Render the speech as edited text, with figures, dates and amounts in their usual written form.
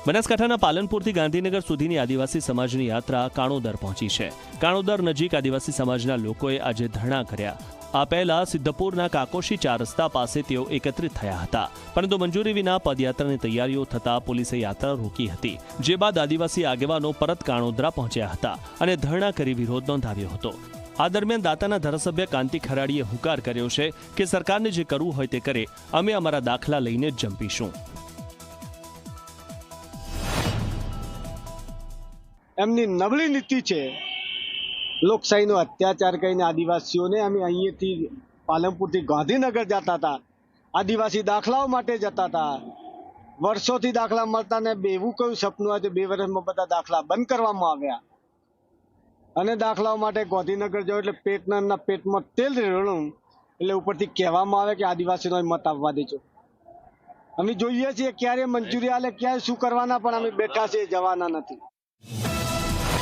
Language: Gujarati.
બનાસકાંઠાના પાલનપુરથી ગાંધીનગર સુધીની આદિવાસી સમાજની યાત્રા કાણોદર પહોંચી છે। કાણોદર નજીક આદિવાસી સમાજના લોકોએ આજે ધરણા કર્યા। આ પહેલા સિદ્ધપુરના કાકોશી 4 રસ્તા પાસે તેઓ એકત્રિત થયા હતા, પરંતુ મંજૂરી વિના પદયાત્રાની તૈયારીઓ થતા પોલીસે યાત્રા રોકી હતી। જે બાદ આદિવાસી આગેવાનો પરત કાણોદરા પહોંચ્યા હતા અને ધરણા કરી વિરોધ નોંધાવ્યો હતો। આ દરમિયાન દાતાના ધારાસભ્ય કાંતિ ખરાડીએ હુંકાર કર્યો છે કે સરકારને જે કરવું હોય તે કરે, અમે અમારા દાખલા લઈને જ જંપીશું। એમની નબળી નીતિ છે, લોકશાહીનો અત્યાચાર કરીને આદિવાસીઓને અમે અહીંયાથી પાલનપુરથી ગાંધીનગર જતા હતા, આદિવાસી દાખલાઓ માટે જતા હતા। વર્ષોથી દાખલા મળતા ને એવું કયું સપનું હતું, 2 વર્ષમાં બધા દાખલા બંધ કરવામાં આવ્યા અને દાખલાઓ માટે ગાંધીનગર જાવ એટલે પેટમાં તેલ રેડવું, એટલે ઉપરથી કહેવામાં આવે કે આદિવાસીનો મત આપવા દેજો। અમે જોઈએ છીએ ક્યારે મંજૂરી આલે, ક્યારે શું કરવાના, પણ અમે બેઠા છીએ, જવાના નથી।